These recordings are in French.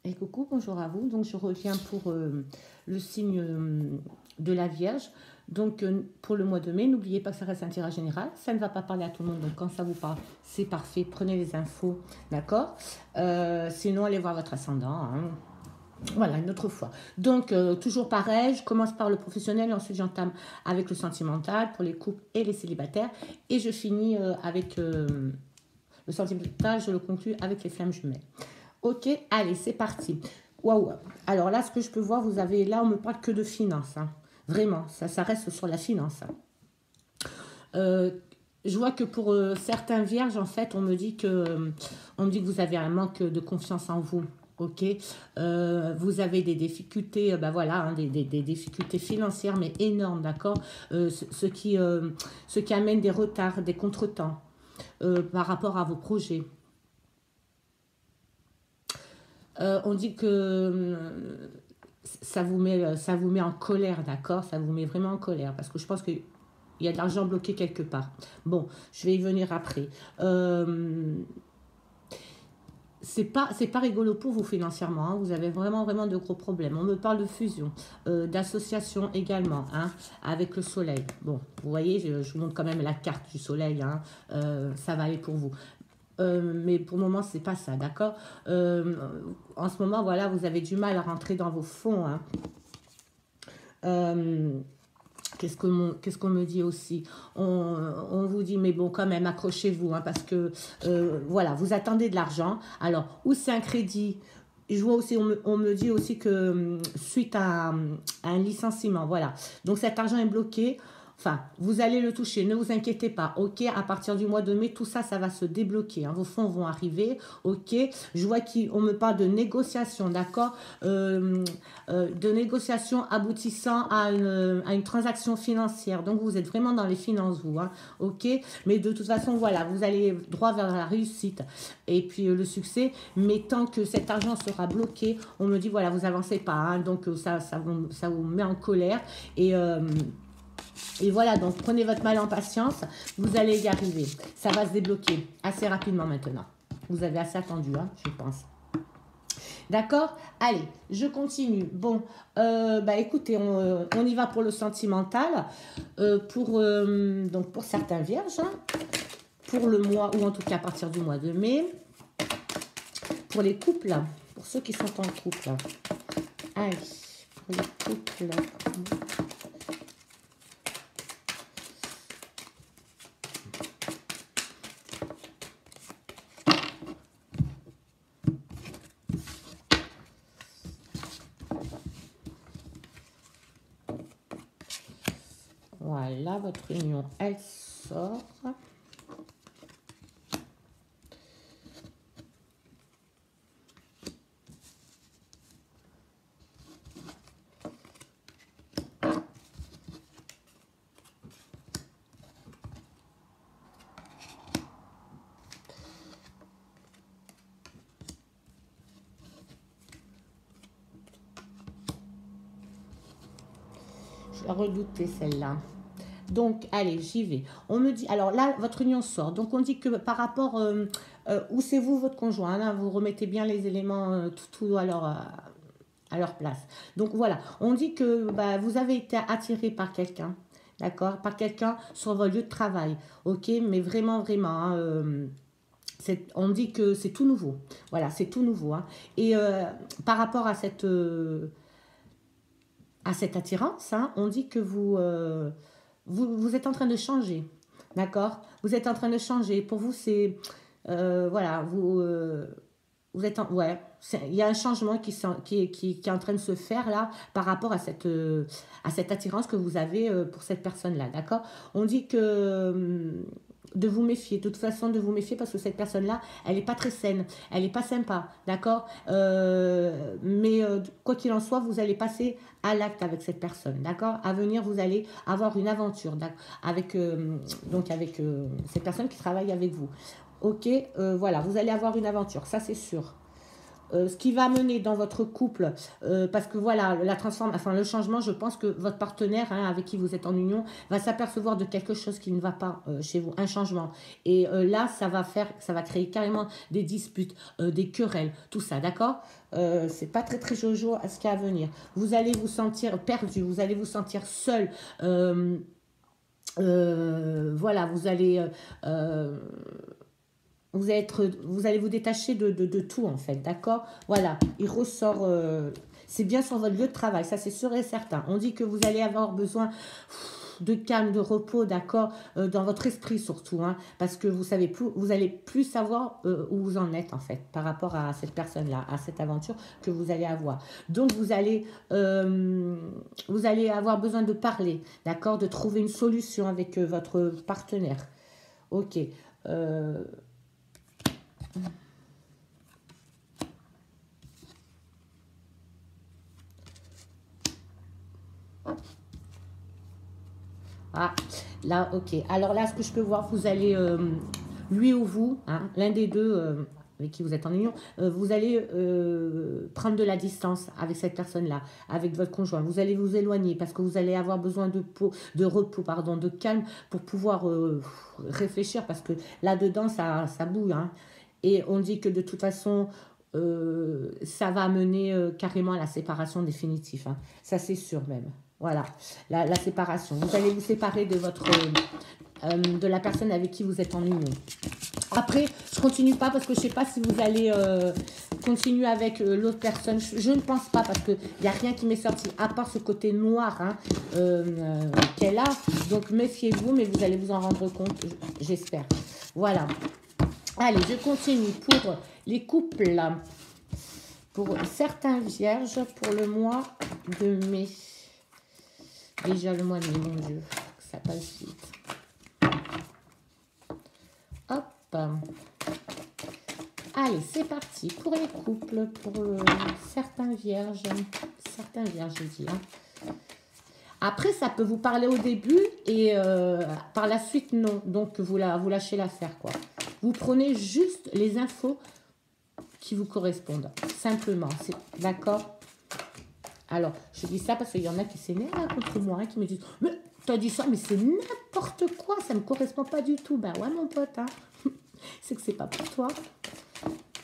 Et coucou, bonjour à vous. Donc, je reviens pour le signe de la Vierge. Donc, pour le mois de mai, n'oubliez pas que ça reste un tirage général. Ça ne va pas parler à tout le monde. Donc, quand ça vous parle, c'est parfait. Prenez les infos. D'accord. Sinon, allez voir votre ascendant, hein. Voilà, une autre fois. Donc, toujours pareil. Je commence par le professionnel et ensuite j'entame avec le sentimental pour les couples et les célibataires. Et je finis avec le sentimental. Je le conclue avec les flammes jumelles. Ok, allez, c'est parti. Waouh. Alors là, ce que je peux voir, vous avez là, on me parle que de finances, hein. Vraiment, ça reste sur la finance, hein. Euh, je vois que pour certains vierges, en fait, on me dit que vous avez un manque de confiance en vous. Ok. Vous avez des difficultés, ben voilà, hein, des difficultés financières, mais énormes, d'accord. Ce qui amène des retards, des contretemps par rapport à vos projets. On dit que ça vous met en colère, d'accord. Ça vous met vraiment en colère parce que je pense qu'il y a de l'argent bloqué quelque part. Bon, je vais y venir après. C'est pas rigolo pour vous financièrement, hein. Vous avez vraiment, vraiment de gros problèmes. On me parle de fusion, d'association également, hein, avec le soleil. Bon, vous voyez, je vous montre quand même la carte du soleil, hein. Ça va aller pour vous. Mais pour le moment, c'est pas ça, d'accord. En ce moment, voilà, vous avez du mal à rentrer dans vos fonds, hein. Euh, qu'est-ce qu'on me dit aussi, on vous dit, mais bon, quand même, accrochez-vous, hein, parce que, voilà, vous attendez de l'argent. Alors, ou c'est un crédit. Je vois aussi, on me dit aussi que suite à un licenciement, voilà. Donc cet argent est bloqué. Enfin, vous allez le toucher, ne vous inquiétez pas. Ok, à partir du mois de mai, tout ça, ça va se débloquer, hein. Vos fonds vont arriver. Ok, je vois qu'on me parle de négociation, d'accord. De négociation aboutissant à une transaction financière. Donc, vous êtes vraiment dans les finances, vous, hein. Ok, mais de toute façon, voilà, vous allez droit vers la réussite et puis le succès. Mais tant que cet argent sera bloqué, on me dit, voilà, vous avancez pas, hein. Donc, ça vous met en colère. Et. Et voilà, donc prenez votre mal en patience, vous allez y arriver. Ça va se débloquer assez rapidement maintenant. Vous avez assez attendu, hein, je pense. D'accord. Allez, je continue. Bon, bah écoutez, on y va pour le sentimental. Donc pour certains vierges, hein, pour le mois, ou en tout cas à partir du mois de mai. Pour les couples, pour ceux qui sont en couple. Allez, pour les couples. Voilà, votre union, elle sort. Je la redoutais celle-là. Donc, allez, j'y vais. On me dit, alors là, votre union sort. Donc, on dit que par rapport, où c'est vous, votre conjoint, là, vous remettez bien les éléments, tout à leur place. Donc, voilà, on dit que bah, vous avez été attiré par quelqu'un, d'accord, par quelqu'un sur votre lieu de travail, ok, mais vraiment, vraiment, hein, on dit que c'est tout nouveau. Voilà, c'est tout nouveau, hein. Et par rapport à cette attirance, hein, on dit que vous êtes en train de changer. D'accord. Vous êtes en train de changer. Pour vous, c'est. Voilà, vous êtes en. Ouais. Il y a un changement qui est en train de se faire là par rapport à cette attirance que vous avez pour cette personne-là. D'accord. On dit que. De vous méfier, de toute façon de vous méfier parce que cette personne-là, elle n'est pas très saine, elle n'est pas sympa, d'accord. Mais quoi qu'il en soit, vous allez passer à l'acte avec cette personne, d'accord. À venir, vous allez avoir une aventure avec, avec cette personne qui travaille avec vous. Ok, voilà, vous allez avoir une aventure, ça c'est sûr. ce qui va mener dans votre couple, parce que voilà, le changement, je pense que votre partenaire, hein, avec qui vous êtes en union, va s'apercevoir de quelque chose qui ne va pas chez vous, un changement. Et là, ça va créer carrément des disputes, des querelles, tout ça, d'accord? C'est pas très très jojo à ce qu'il y a à venir. Vous allez vous sentir perdu, vous allez vous sentir seul. Voilà, vous allez vous détacher de tout en fait, d'accord? Voilà, il ressort, c'est bien sur votre lieu de travail, ça c'est sûr et certain. On dit que vous allez avoir besoin de calme, de repos, d'accord, dans votre esprit surtout, hein, parce que vous allez plus savoir où vous en êtes en fait par rapport à cette personne-là, à cette aventure que vous allez avoir. Donc vous allez avoir besoin de parler, d'accord, de trouver une solution avec votre partenaire. Ok. Ah, là, ok. Alors là, ce que je peux voir, vous allez, lui ou vous, hein, l'un des deux avec qui vous êtes en union, vous allez prendre de la distance avec cette personne-là, avec votre conjoint. Vous allez vous éloigner parce que vous allez avoir besoin de repos, pardon, de calme pour pouvoir réfléchir parce que là-dedans, ça bouille. Hein. Et on dit que de toute façon, ça va amener carrément à la séparation définitive. Hein. Ça, c'est sûr même. Voilà, la séparation. Vous allez vous séparer de la personne avec qui vous êtes en union. Après, je continue pas parce que je sais pas si vous allez continuer avec l'autre personne. Je ne pense pas parce qu'il n'y a rien qui m'est sorti à part ce côté noir hein, qu'elle a. Donc méfiez-vous, mais vous allez vous en rendre compte, j'espère. Voilà. Allez, je continue pour les couples. Pour certains vierges, pour le mois de mai. Déjà le mois de mai, mon Dieu, ça passe vite. Hop. Allez, c'est parti pour les couples, pour certains vierges, je dis. Hein. Après, ça peut vous parler au début et par la suite, non. Donc, vous lâchez l'affaire, quoi. Vous prenez juste les infos qui vous correspondent, simplement. D'accord ? Alors, je dis ça parce qu'il y en a qui s'énervent contre moi, hein, qui me disent « Mais t'as dit ça, mais c'est n'importe quoi, ça ne me correspond pas du tout. » Ben ouais, mon pote, hein. C'est que c'est pas pour toi.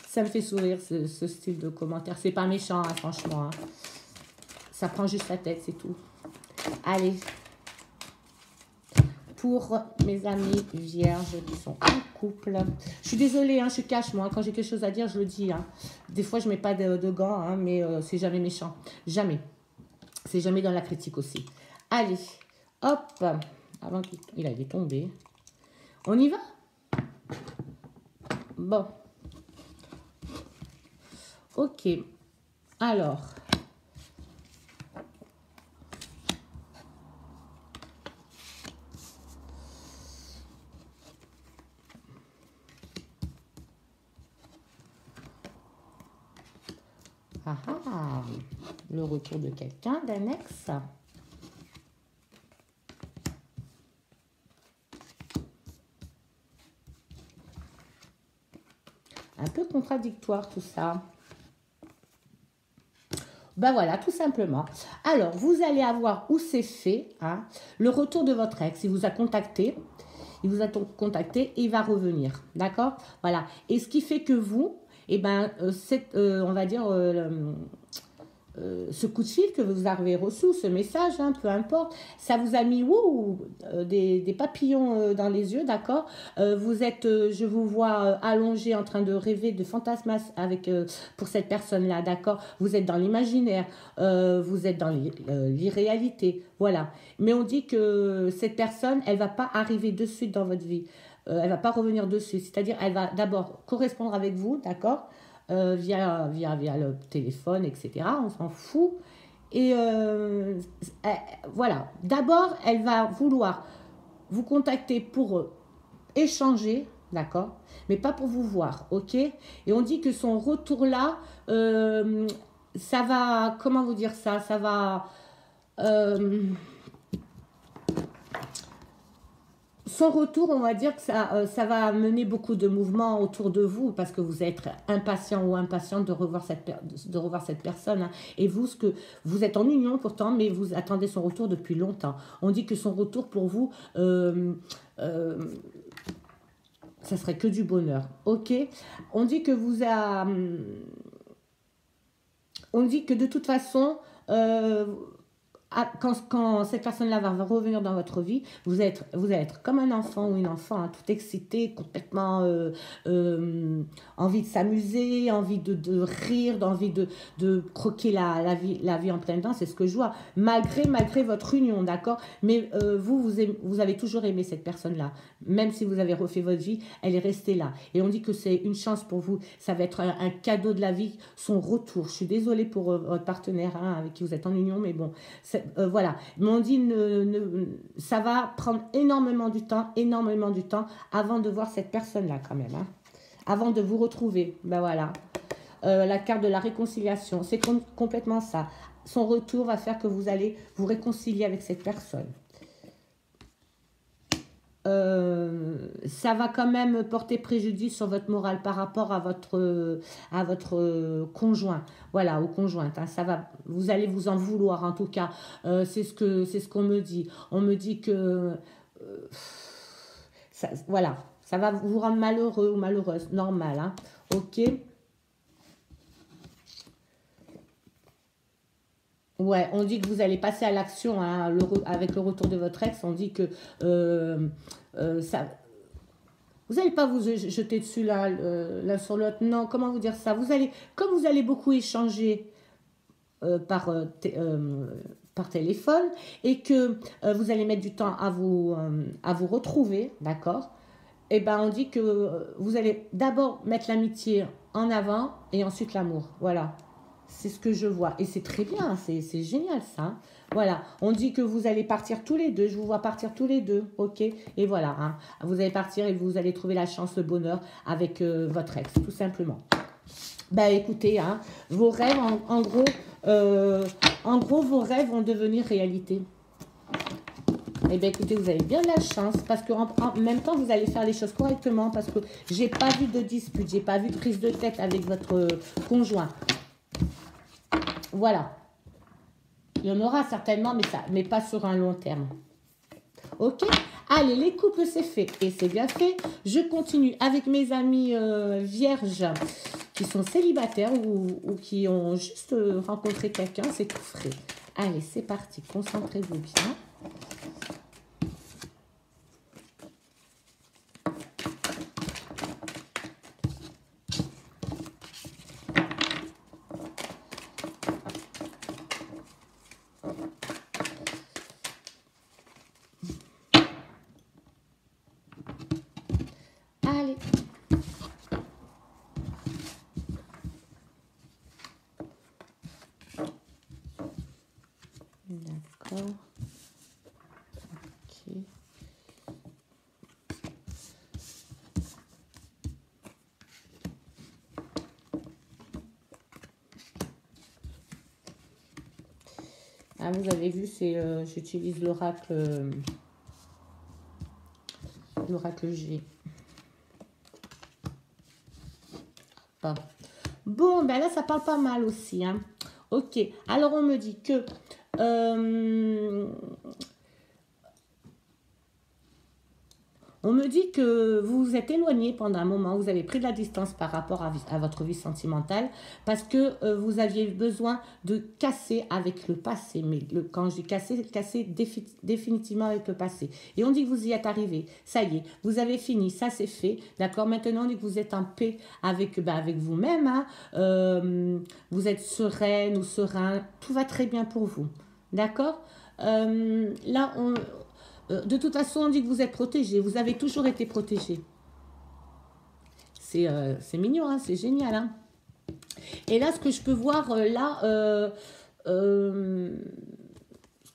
Ça me fait sourire, ce style de commentaire. C'est pas méchant, hein, franchement. Hein. Ça prend juste la tête, c'est tout. Allez. Pour mes amis vierges qui sont en couple. Je suis désolée, hein, je cache moi. Quand j'ai quelque chose à dire, je le dis. Hein. Des fois, je ne mets pas de gants, hein, mais c'est jamais méchant. Jamais. C'est jamais dans la critique aussi. Allez, hop. Avant qu'il allait tomber. On y va? Bon. Ok. Alors. Ah ah, le retour de quelqu'un, d'un ex. Un peu contradictoire tout ça. Ben voilà, tout simplement. Alors, vous allez avoir où c'est fait, hein, le retour de votre ex. Il vous a contacté. Il vous a contacté et il va revenir. D'accord? Voilà. Et ce qui fait que vous, eh ben, on va dire, ce coup de fil que vous avez reçu, ce message, hein, peu importe, ça vous a mis des papillons dans les yeux, d'accord? Vous êtes, je vous vois allongé en train de rêver, de fantasmes avec pour cette personne-là, d'accord? Vous êtes dans l'imaginaire, vous êtes dans l'irréalité, voilà. Mais on dit que cette personne, elle va pas arriver de suite dans votre vie. Elle va pas revenir dessus, c'est-à-dire elle va d'abord correspondre avec vous, d'accord? Via le téléphone, etc. On s'en fout. Et voilà. D'abord, elle va vouloir vous contacter pour échanger, d'accord? Mais pas pour vous voir, ok? Et on dit que son retour-là, ça va... Comment vous dire ça? Ça va... son retour, on va dire que ça va amener beaucoup de mouvements autour de vous parce que vous êtes impatient ou impatiente de revoir cette personne, hein. Et vous, vous êtes en union pourtant, mais vous attendez son retour depuis longtemps. On dit que son retour pour vous, ça serait que du bonheur. Ok. On dit que on dit que de toute façon, quand cette personne-là va revenir dans votre vie, vous allez être comme un enfant ou une enfant, hein, tout excité, complètement envie de s'amuser, envie de rire, envie de croquer la vie en plein dedans. C'est ce que je vois, malgré votre union, d'accord. Mais vous avez toujours aimé cette personne-là. Même si vous avez refait votre vie, elle est restée là. Et on dit que c'est une chance pour vous. Ça va être un cadeau de la vie, son retour. Je suis désolée pour votre partenaire, hein, avec qui vous êtes en union, mais bon, voilà. Mais on dit ça va prendre énormément du temps avant de voir cette personne-là quand même, hein, avant de vous retrouver. Ben voilà. La carte de la réconciliation, c'est complètement ça. Son retour va faire que vous allez vous réconcilier avec cette personne. Ça va quand même porter préjudice sur votre morale par rapport à votre conjoint, voilà, aux conjointes, hein. Vous allez vous en vouloir en tout cas. C'est ce qu'on me dit. On me dit que voilà, ça va vous rendre malheureux ou malheureuse, normal, hein. Ok. Ouais, on dit que vous allez passer à l'action, hein, avec le retour de votre ex. On dit que ça, vous n'allez pas vous jeter dessus l'un sur l'autre. Non, comment vous dire ça? Comme vous allez beaucoup échanger par téléphone et que vous allez mettre du temps à vous retrouver, d'accord? Eh ben, on dit que vous allez d'abord mettre l'amitié en avant et ensuite l'amour. Voilà. C'est ce que je vois. Et c'est très bien, c'est génial ça, hein. Voilà, on dit que vous allez partir tous les deux, je vous vois partir tous les deux, ok. Et voilà, hein, vous allez partir et vous allez trouver la chance, le bonheur avec votre ex, tout simplement. Ben écoutez, hein, vos rêves, en gros, vos rêves vont devenir réalité. Eh bien, écoutez, vous avez bien de la chance parce qu'en même temps, vous allez faire les choses correctement parce que j'ai pas vu de dispute, j'ai pas vu de prise de tête avec votre conjoint. Voilà. Il y en aura certainement, mais pas sur un long terme. Ok? Allez, les couples, c'est fait. Et c'est bien fait. Je continue avec mes amis vierges qui sont célibataires ou qui ont juste rencontré quelqu'un. C'est tout frais. Allez, c'est parti. Concentrez-vous bien. Allez. D'accord. Ok. Ah, vous avez vu, j'utilise l'oracle G. Bon, ben là, ça parle pas mal aussi, hein. Ok, alors on me dit que on me dit que vous vous êtes éloigné pendant un moment, vous avez pris de la distance par rapport à votre vie sentimentale parce que vous aviez besoin de casser avec le passé. Mais quand je dis casser définitivement avec le passé. Et on dit que vous y êtes arrivé. Ça y est, vous avez fini, ça c'est fait. D'accord? Maintenant, on dit que vous êtes en paix avec vous-même, hein. Vous êtes sereine ou serein. Tout va très bien pour vous. D'accord? Là, de toute façon, on dit que vous êtes protégé. Vous avez toujours été protégé. C'est mignon, hein, c'est génial, hein. Et là, ce que je peux voir, ce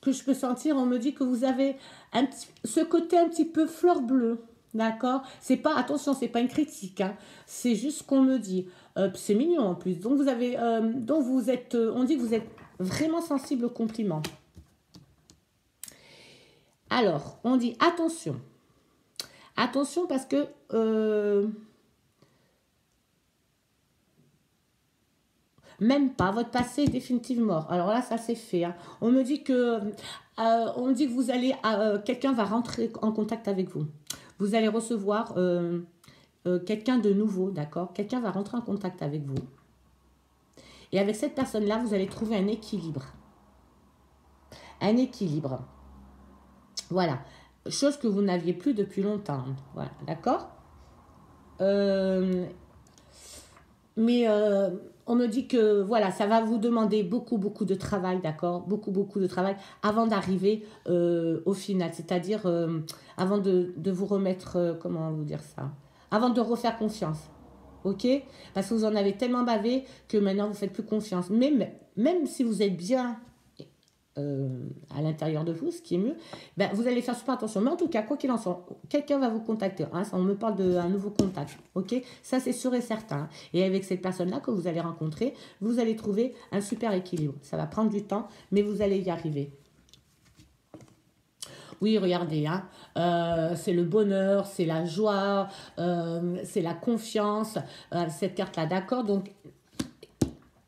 que je peux sentir, on me dit que vous avez ce côté un petit peu fleur bleue. D'accord? Attention, c'est pas une critique, hein. C'est juste ce qu'on me dit. C'est mignon en plus. Donc, on dit que vous êtes vraiment sensible aux compliments. Alors, on dit attention. Attention parce que... même pas, votre passé est définitivement mort. Alors là, ça c'est fait. Hein. On me dit que vous allez, quelqu'un va rentrer en contact avec vous. Vous allez recevoir quelqu'un de nouveau, d'accord? Quelqu'un va rentrer en contact avec vous. Et avec cette personne-là, vous allez trouver un équilibre. Un équilibre. Voilà. Chose que vous n'aviez plus depuis longtemps. Voilà, d'accord? Mais on me dit que voilà, ça va vous demander beaucoup, beaucoup de travail, d'accord? Beaucoup, beaucoup de travail avant d'arriver au final. C'est-à-dire avant de vous remettre, comment vous dire ça? Avant de refaire confiance. Ok? Parce que vous en avez tellement bavé que maintenant vous ne faites plus confiance. Même si vous êtes bien à l'intérieur de vous, ce qui est mieux, ben, vous allez faire super attention. Mais en tout cas, quoi qu'il en soit, quelqu'un va vous contacter. Hein, on me parle d'un nouveau contact. Ok, ça c'est sûr et certain. Et avec cette personne-là que vous allez rencontrer, vous allez trouver un super équilibre. Ça va prendre du temps, mais vous allez y arriver. Oui, regardez, hein, c'est le bonheur, c'est la joie, c'est la confiance, cette carte-là, d'accord? Donc,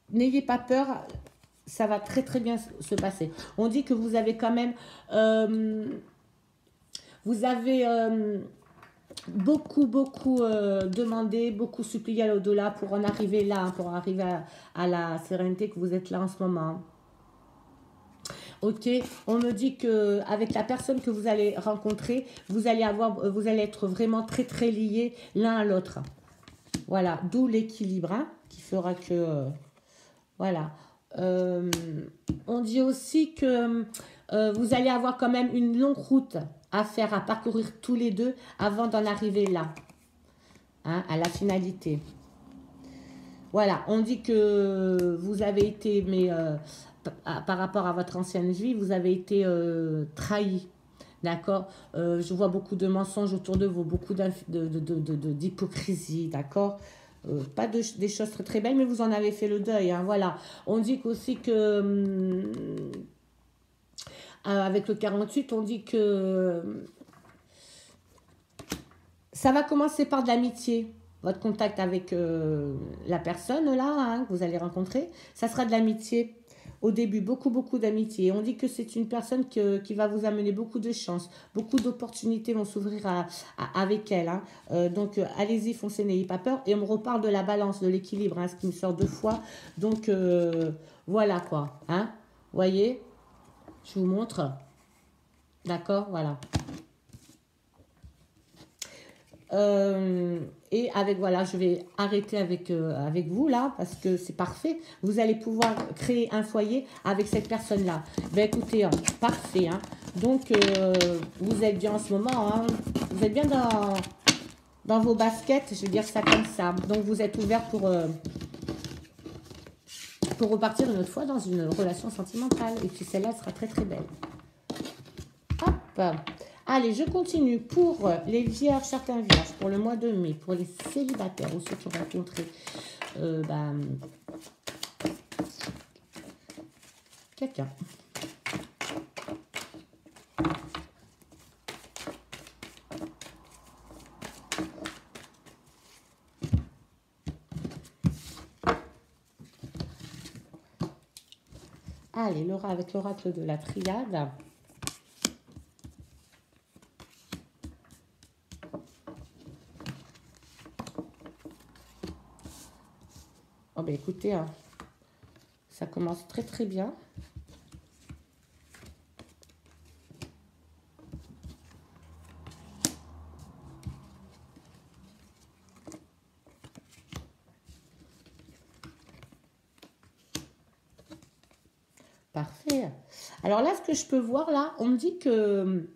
n'ayez pas peur, ça va très très bien se passer. On dit que vous avez quand même... vous avez beaucoup demandé, beaucoup supplié à l'au-delà pour en arriver là, pour arriver à la sérénité que vous êtes là en ce moment. Ok, on me dit que avec la personne que vous allez rencontrer, vous allez être vraiment très très liés l'un à l'autre. Voilà, d'où l'équilibre hein, qui fera que voilà. On dit aussi que vous allez avoir quand même une longue route à faire, à parcourir tous les deux avant d'en arriver là, hein, à la finalité. Voilà, on dit que vous avez été, mais par rapport à votre ancienne vie, vous avez été trahi. D'accord, je vois beaucoup de mensonges autour de vous, beaucoup d'hypocrisie, d'accord. Pas des choses très très belles, mais vous en avez fait le deuil. Hein, voilà. On dit aussi que avec le 48, on dit que ça va commencer par de l'amitié. Votre contact avec la personne là hein, que vous allez rencontrer, ça sera de l'amitié. Au début, beaucoup d'amitié. On dit que c'est une personne qui va vous amener beaucoup de chance. Beaucoup d'opportunités vont s'ouvrir avec elle. Hein. Donc, allez-y, foncez, n'ayez pas peur. Et on me reparle de la balance, de l'équilibre, hein, ce qui me sort 2 fois. Donc, voilà quoi. Hein. Voyez, je vous montre. D'accord, voilà. Et avec, voilà, je vais arrêter avec vous là, parce que c'est parfait. Vous allez pouvoir créer un foyer avec cette personne-là. Ben écoutez, hein, parfait. Hein. Donc, vous êtes bien en ce moment. Hein. Vous êtes bien dans vos baskets, je vais dire ça comme ça. Donc, vous êtes ouvert pour repartir une autre fois dans une relation sentimentale. Et puis, celle-là sera très, très belle. Hop. Allez, je continue pour les vierges, certains vierges, pour le mois de mai, pour les célibataires ou ceux qui ont rencontré quelqu'un. Allez, Laura avec l'oracle de la triade. Oh ben écoutez, hein, ça commence très très bien. Parfait. Alors là, ce que je peux voir là, on me dit que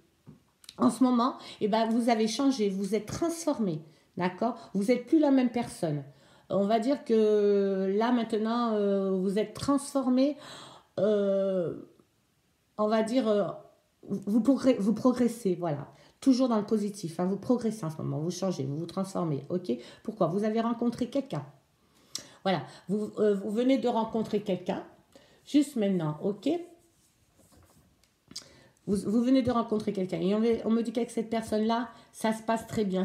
en ce moment, eh ben, vous avez changé, vous êtes transformé, d'accord? Vous n'êtes plus la même personne. On va dire que là maintenant, vous êtes transformé. On va dire, vous progressez, voilà. Toujours dans le positif. Hein, vous progressez en ce moment, vous changez, vous vous transformez. Ok? Pourquoi? Vous avez rencontré quelqu'un. Voilà. Vous venez de rencontrer quelqu'un. Juste maintenant, ok? vous venez de rencontrer quelqu'un et on me dit qu'avec cette personne-là, ça se passe très bien.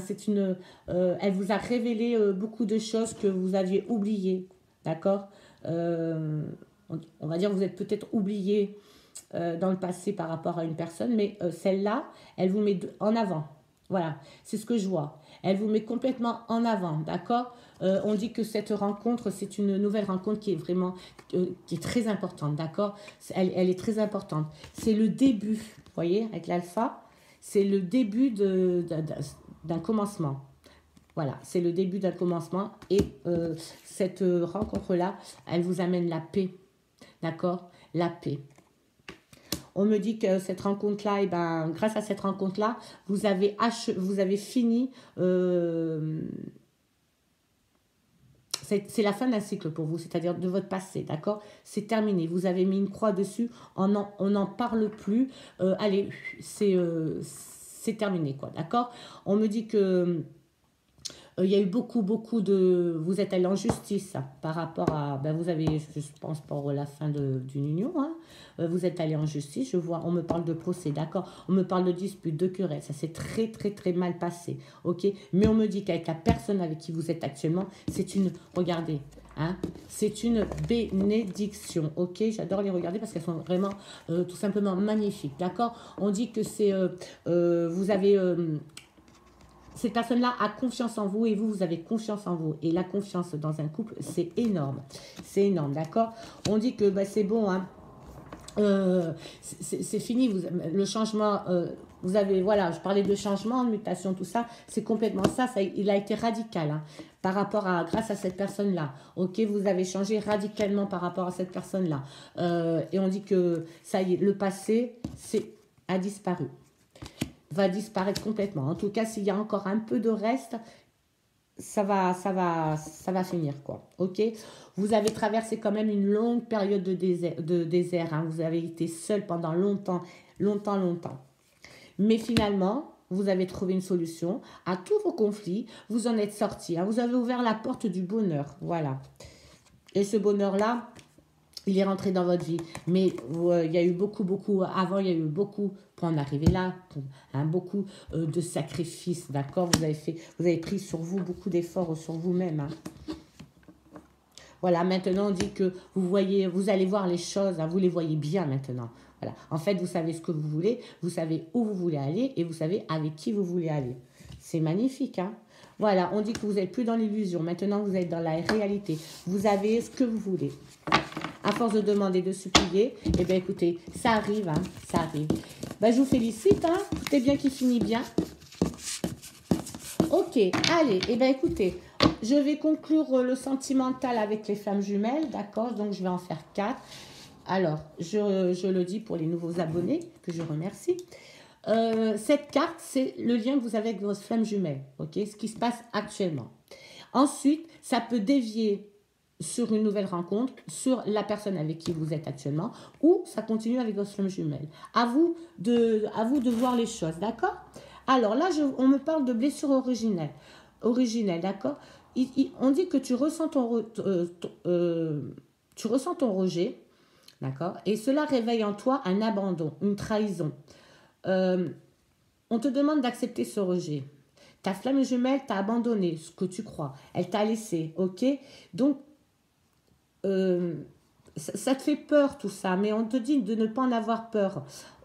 Elle vous a révélé beaucoup de choses que vous aviez oubliées, d'accord. On va dire que vous êtes peut-être oublié dans le passé par rapport à une personne, mais celle-là, elle vous met en avant. Voilà, c'est ce que je vois. Elle vous met complètement en avant, d'accord. On dit que cette rencontre, c'est une nouvelle rencontre qui est vraiment, qui est très importante, d'accord. Elle est très importante. C'est le début, vous voyez, avec l'alpha, c'est le début d'un commencement. Voilà, c'est le début d'un commencement et cette rencontre-là, elle vous amène la paix, d'accord, la paix. On me dit que cette rencontre-là, grâce à cette rencontre-là, vous avez fini. C'est la fin d'un cycle pour vous, c'est-à-dire de votre passé, d'accord. C'est terminé. Vous avez mis une croix dessus. On n'en parle plus. Allez, c'est terminé, quoi, d'accord. On me dit que il y a eu beaucoup de... Vous êtes allé en justice par rapport à... vous avez, je pense, pour la fin d'une union. Hein, vous êtes allé en justice, je vois, on me parle de procès, d'accord. On me parle de dispute, de querelle. Ça s'est très, très, très mal passé, ok. Mais on me dit qu'avec la personne avec qui vous êtes actuellement, c'est une... Regardez, hein, c'est une bénédiction, ok. J'adore les regarder parce qu'elles sont vraiment tout simplement magnifiques, d'accord. On dit que c'est... vous avez... cette personne-là a confiance en vous et vous avez confiance en vous. Et la confiance dans un couple, c'est énorme. C'est énorme, d'accord. On dit que c'est bon, hein. C'est fini, le changement, vous avez, voilà, je parlais de changement, de mutation, tout ça, c'est complètement ça, il a été radical, hein, par rapport à, grâce à cette personne-là, ok, vous avez changé radicalement par rapport à cette personne-là, et on dit que, ça y est, le passé, a disparu. Va disparaître complètement. En tout cas, s'il y a encore un peu de reste, ça va finir, quoi. Ok. Vous avez traversé quand même une longue période de désert. Hein. Vous avez été seul pendant longtemps. Mais finalement, vous avez trouvé une solution à tous vos conflits. Vous en êtes sorti. Hein. Vous avez ouvert la porte du bonheur. Voilà. Et ce bonheur-là, il est rentré dans votre vie. Mais il y a eu beaucoup, avant, il y a eu beaucoup, pour en arriver là, beaucoup de sacrifices, d'accord. Vous avez pris sur vous beaucoup d'efforts sur vous-même. Hein. Voilà, maintenant, on dit que vous allez voir les choses, hein, vous les voyez bien maintenant. Voilà. En fait, vous savez ce que vous voulez, vous savez où vous voulez aller et vous savez avec qui vous voulez aller. C'est magnifique, hein. Voilà, on dit que vous n'êtes plus dans l'illusion. Maintenant, vous êtes dans la réalité. Vous avez ce que vous voulez. À force de demander, de supplier, eh bien, écoutez, ça arrive, hein, ça arrive. Je vous félicite, hein, tout est bien qui finit bien. Ok, allez, eh bien, écoutez, je vais conclure le sentimental avec les flammes jumelles, d'accord. Donc, je vais en faire 4. Alors, je le dis pour les nouveaux abonnés, que je remercie. Cette carte, c'est le lien que vous avez avec vos flammes jumelles, ok, ce qui se passe actuellement. Ensuite, ça peut dévier sur une nouvelle rencontre, sur la personne avec qui vous êtes actuellement, ou ça continue avec vos flammes jumelles. À vous de voir les choses, d'accord. Alors là, on me parle de blessure originelle, d'accord. On dit que tu ressens ton rejet, d'accord, et cela réveille en toi un abandon, une trahison. On te demande d'accepter ce rejet. Ta flamme jumelle t'a abandonné, ce que tu crois. Elle t'a laissé, ok. Donc, ça te fait peur tout ça, mais on te dit de ne pas en avoir peur.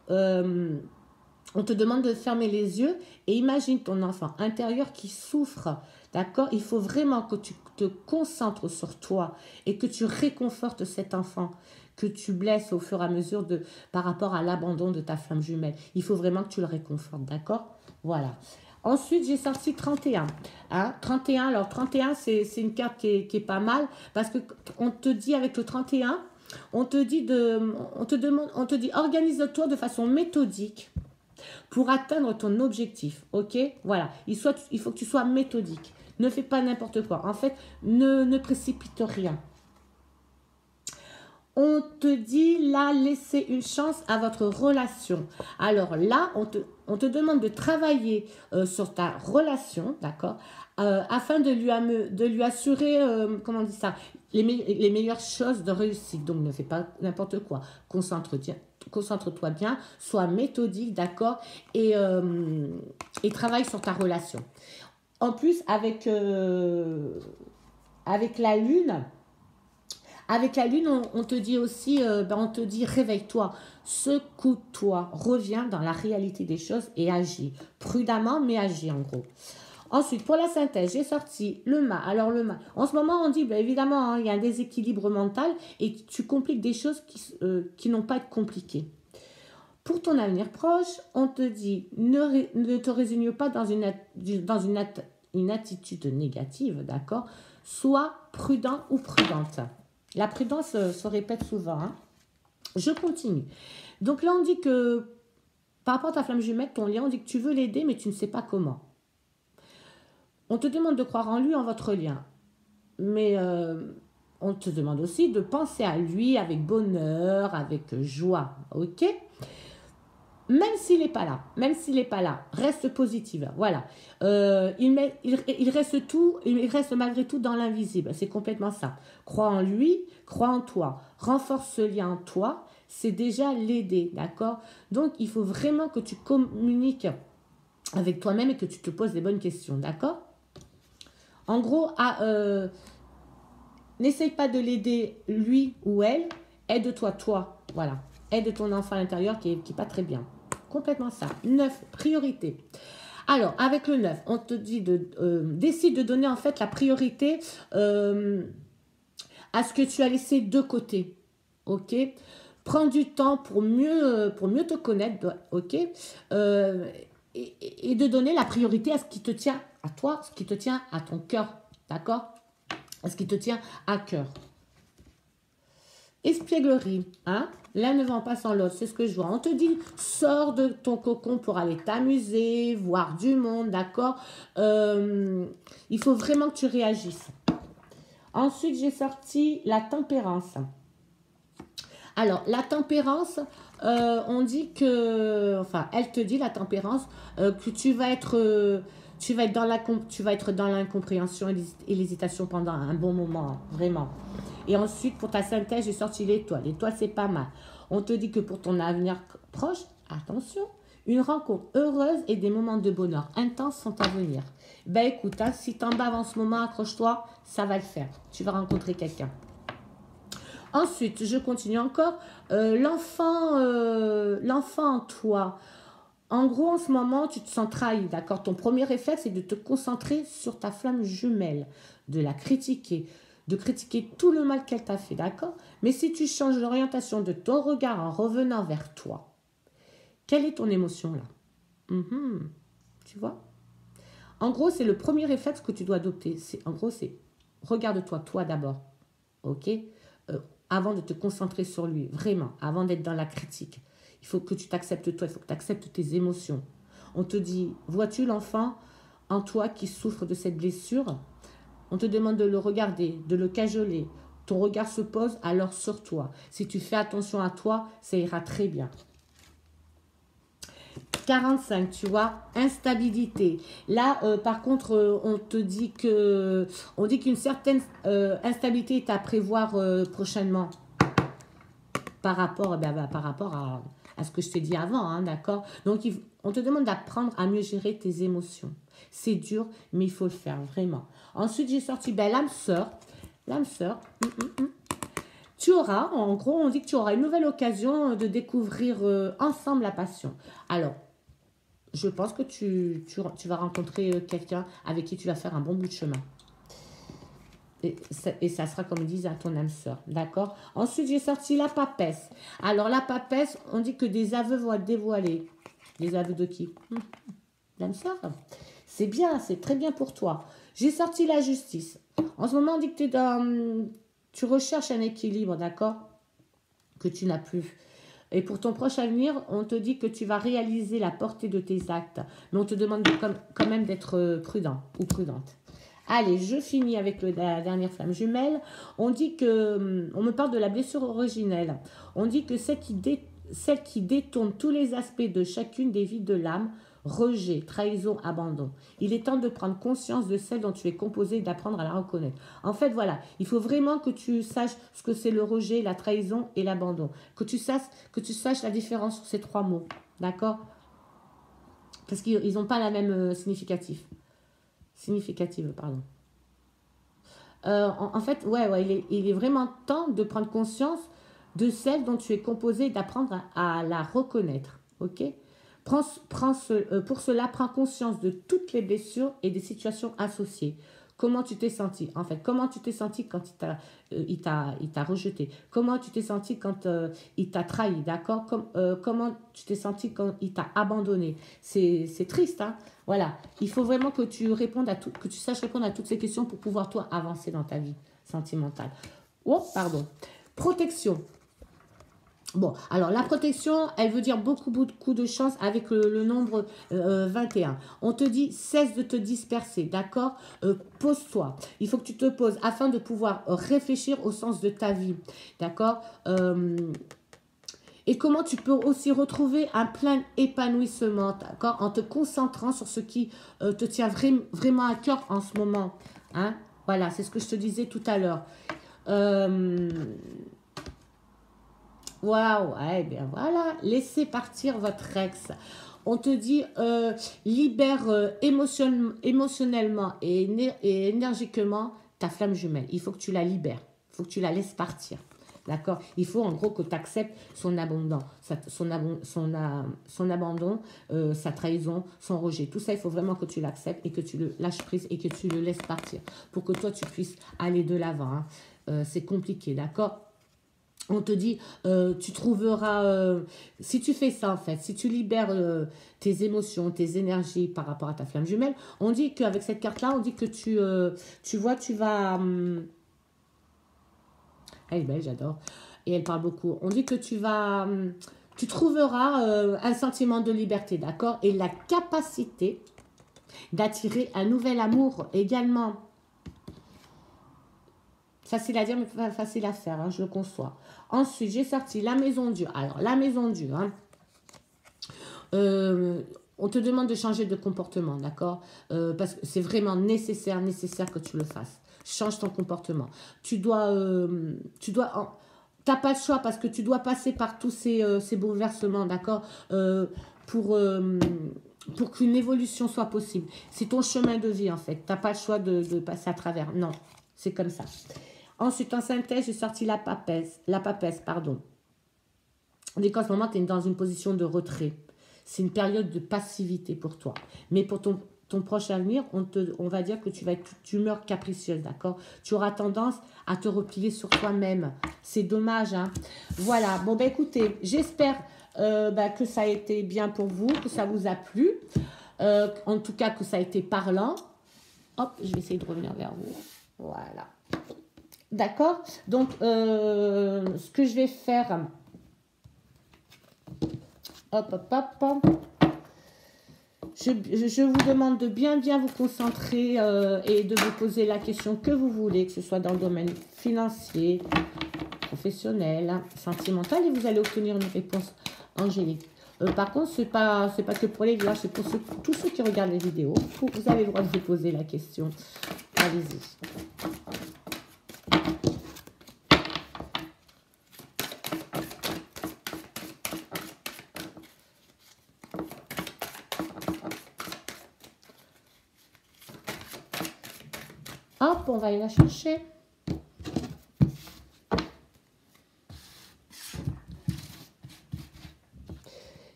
On te demande de fermer les yeux et imagine ton enfant intérieur qui souffre, d'accord. Il faut vraiment que tu te concentres sur toi et que tu réconfortes cet enfant que tu blesses au fur et à mesure par rapport à l'abandon de ta flamme jumelle. Il faut vraiment que tu le réconfortes, d'accord. Voilà. Ensuite, j'ai sorti 31. Hein, 31, alors 31, c'est une carte qui est pas mal parce qu'on te dit avec le 31, on te dit organise-toi de façon méthodique pour atteindre ton objectif, ok. Voilà, il faut que tu sois méthodique. Ne fais pas n'importe quoi. En fait, ne précipite rien. On te dit là, laissez une chance à votre relation. Alors là, on te demande de travailler sur ta relation, d'accord, afin de lui assurer, comment on dit ça, les meilleures choses de réussite. Donc, ne fais pas n'importe quoi. concentre-toi bien, sois méthodique, d'accord, et travaille sur ta relation. En plus, avec la lune, on te dit aussi, on te dit réveille-toi, secoue-toi, reviens dans la réalité des choses et agis. Prudemment, mais agis en gros. Ensuite, pour la synthèse, j'ai sorti le mât. Alors le mât, en ce moment, on dit, ben, évidemment, hein, il y a un déséquilibre mental et tu compliques des choses qui n'ont pas à être compliquées. Pour ton avenir proche, on te dit, ne te résigne pas dans une attitude négative, d'accord? Sois prudent ou prudente. La prudence se répète souvent. Hein. Je continue. Donc là, on dit que, par rapport à ta flamme jumelle, ton lien, on dit que tu veux l'aider, mais tu ne sais pas comment. On te demande de croire en lui, en votre lien. Mais on te demande aussi de penser à lui avec bonheur, avec joie. Ok? Même s'il n'est pas là, reste positive. Voilà. Il reste malgré tout dans l'invisible. C'est complètement ça. Crois en lui, crois en toi. Renforce ce lien en toi. C'est déjà l'aider, d'accord? Donc, il faut vraiment que tu communiques avec toi-même et que tu te poses les bonnes questions, d'accord? En gros, n'essaye pas de l'aider lui ou elle. Aide-toi, toi. Voilà. Aide ton enfant à l'intérieur qui est pas très bien. Complètement ça. 9, priorité. Alors, avec le 9, on te dit décide de donner en fait la priorité à ce que tu as laissé de côté. Ok? Prends du temps pour mieux te connaître. Ok? Et de donner la priorité à ce qui te tient à toi, ce qui te tient à ton cœur. D'accord? À ce qui te tient à cœur. Espièglerie, hein? L'un ne vend pas sans l'autre, c'est ce que je vois. On te dit, sors de ton cocon pour aller t'amuser, voir du monde, d'accord? Il faut vraiment que tu réagisses. Ensuite, j'ai sorti la tempérance. Alors, la tempérance, on dit que, enfin, elle te dit, la tempérance, que tu vas être dans l'incompréhension et l'hésitation pendant un bon moment, vraiment. Et ensuite, pour ta synthèse, j'ai sorti l'étoile. L'étoile, c'est pas mal. On te dit que pour ton avenir proche, attention, une rencontre heureuse et des moments de bonheur intenses sont à venir. Ben écoute, hein, si t'en baves en ce moment, accroche-toi, ça va le faire. Tu vas rencontrer quelqu'un. Ensuite, je continue encore. L'enfant en toi. En gros, en ce moment, tu te sens trahi, d'accord? Ton premier réflexe, c'est de te concentrer sur ta flamme jumelle, de la critiquer, de critiquer tout le mal qu'elle t'a fait, d'accord? Mais si tu changes l'orientation de ton regard en revenant vers toi, quelle est ton émotion là? Tu vois? En gros, c'est le premier réflexe que tu dois adopter. En gros, c'est regarde-toi, toi d'abord, ok? Avant de te concentrer sur lui, vraiment, avant d'être dans la critique. Il faut que tu t'acceptes toi, il faut que tu acceptes tes émotions. On te dit, vois-tu l'enfant en toi qui souffre de cette blessure? On te demande de le regarder, de le cajoler. Ton regard se pose alors sur toi. Si tu fais attention à toi, ça ira très bien. 45, tu vois, instabilité. Là, par contre, on dit qu'une certaine instabilité est à prévoir prochainement par rapport à ce que je t'ai dit avant, hein, d'accord? Donc, on te demande d'apprendre à mieux gérer tes émotions. C'est dur, mais il faut le faire, vraiment. Ensuite, j'ai sorti l'âme sœur. L'âme sœur. Tu auras, en gros, on dit que tu auras une nouvelle occasion de découvrir ensemble la passion. Alors, je pense que tu vas rencontrer quelqu'un avec qui tu vas faire un bon bout de chemin. Et ça sera, comme ils disent, à ton âme sœur. D'accord? Ensuite, j'ai sorti la papesse. Alors, la papesse, on dit que des aveux vont être dévoilés. Des aveux de qui? L'âme sœur. C'est bien, c'est très bien pour toi. J'ai sorti la justice. En ce moment, on dit que tu recherches un équilibre, d'accord? Que tu n'as plus. Et pour ton proche avenir, on te dit que tu vas réaliser la portée de tes actes. Mais on te demande quand même d'être prudent ou prudente. Allez, je finis avec la dernière flamme jumelle. On dit que, on me parle de la blessure originelle. On dit que celle qui détourne tous les aspects de chacune des vies de l'âme rejet, trahison, abandon. Il est temps de prendre conscience de celle dont tu es composé et d'apprendre à la reconnaître. En fait, voilà, il faut vraiment que tu saches ce que c'est le rejet, la trahison et l'abandon. Que tu saches la différence sur ces trois mots. D'accord? Parce qu'ils n'ont pas la même significative, pardon. En fait, il est vraiment temps de prendre conscience de celle dont tu es composé et d'apprendre à la reconnaître. Ok? Pour cela, prends conscience de toutes les blessures et des situations associées. Comment tu t'es senti? En fait, comment tu t'es senti quand il t'a rejeté? Comment tu t'es senti quand il t'a trahi? D'accord? Comment tu t'es senti quand il t'a abandonné? C'est triste, hein? Voilà. Il faut vraiment que que tu saches répondre à toutes ces questions pour pouvoir, toi, avancer dans ta vie sentimentale. Oh, pardon. Protection. Bon, alors la protection, elle veut dire beaucoup de chance avec le nombre 21. On te dit, cesse de te disperser, d'accord? Pose-toi. Il faut que tu te poses afin de pouvoir réfléchir au sens de ta vie, d'accord? Et comment tu peux aussi retrouver un plein épanouissement, d'accord? En te concentrant sur ce qui te tient vraiment à cœur en ce moment, hein? Voilà, c'est ce que je te disais tout à l'heure. Waouh, eh bien voilà, laissez partir votre ex. On te dit, libère émotionnellement et énergiquement ta flamme jumelle. Il faut que tu la libères, il faut que tu la laisses partir. D'accord? Il faut en gros que tu acceptes son abandon, son abandon, sa trahison, son rejet. Tout ça, il faut vraiment que tu l'acceptes et que tu le lâches prise et que tu le laisses partir pour que toi, tu puisses aller de l'avant. Hein. C'est compliqué, d'accord? On te dit, tu trouveras, si tu fais ça en fait, si tu libères tes émotions, tes énergies par rapport à ta flamme jumelle, on dit qu'avec cette carte-là, on dit que tu vois, tu vas... elle est belle, j'adore. Et elle parle beaucoup. On dit que tu trouveras un sentiment de liberté, d'accord? Et la capacité d'attirer un nouvel amour également. Facile à dire, mais pas facile à faire, hein, je le conçois. Ensuite, j'ai sorti la maison Dieu. Alors, la maison Dieu, hein, on te demande de changer de comportement, d'accord? Parce que c'est vraiment nécessaire que tu le fasses. Change ton comportement. T'as pas le choix parce que tu dois passer par tous ces bouleversements, d'accord? Pour qu'une évolution soit possible. C'est ton chemin de vie, en fait. T'as pas le choix de passer à travers. Non, c'est comme ça. Ensuite, en synthèse, j'ai sorti la papesse, pardon. On dit qu'en ce moment, tu es dans une position de retrait. C'est une période de passivité pour toi. Mais pour ton proche avenir, on va dire que tu vas être d'humeur capricieuse, d'accord? Tu auras tendance à te replier sur toi-même. C'est dommage, hein? Voilà. Bon, ben écoutez, j'espère que ça a été bien pour vous, que ça vous a plu. En tout cas, que ça a été parlant. Hop, je vais essayer de revenir vers vous. Voilà. D'accord? Donc, ce que je vais faire... Hop. Je vous demande de bien vous concentrer et de vous poser la question que vous voulez, que ce soit dans le domaine financier, professionnel, sentimental, et vous allez obtenir une réponse angélique. Par contre, c'est pas que pour les vierges, c'est pour tous ceux qui regardent les vidéos. Vous avez le droit de vous poser la question. Allez-y. Hop, on va aller la chercher.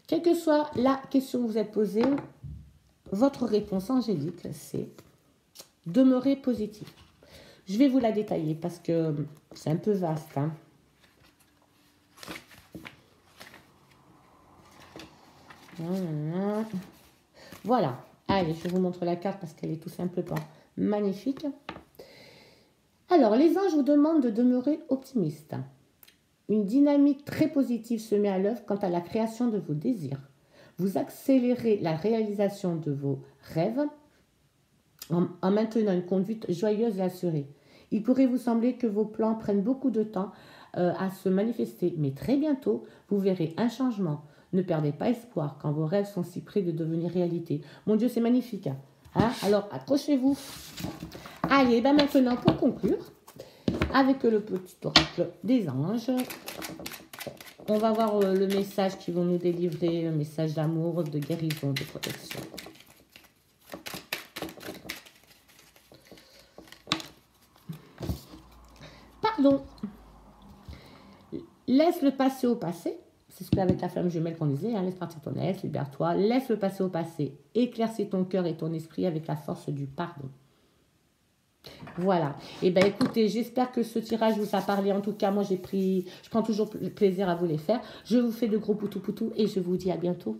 Quelle que soit la question que vous êtes posée, votre réponse angélique, c'est demeurer positif. Je vais vous la détailler parce que c'est un peu vaste. Hein. Voilà. Allez, je vous montre la carte parce qu'elle est tout simplement magnifique. Alors, les anges vous demandent de demeurer optimiste. Une dynamique très positive se met à l'œuvre quant à la création de vos désirs. Vous accélérez la réalisation de vos rêves en maintenant une conduite joyeuse et assurée. Il pourrait vous sembler que vos plans prennent beaucoup de temps à se manifester, mais très bientôt, vous verrez un changement Ne perdez pas espoir quand vos rêves sont si près de devenir réalité. Mon Dieu, c'est magnifique. Hein? Alors, accrochez-vous. Allez, ben maintenant, pour conclure, avec le petit oracle des anges, on va voir le message qu'ils vont nous délivrer, un message d'amour, de guérison, de protection. Pardon. Laisse le passé au passé. C'est ce qu'avec la flamme jumelle qu'on disait, hein, laisse partir ton ex, libère-toi, laisse le passé au passé, éclaircis ton cœur et ton esprit avec la force du pardon. Voilà. Et bien écoutez, j'espère que ce tirage vous a parlé. En tout cas, moi je prends toujours plaisir à vous les faire. Je vous fais de gros poutou-poutou et je vous dis à bientôt.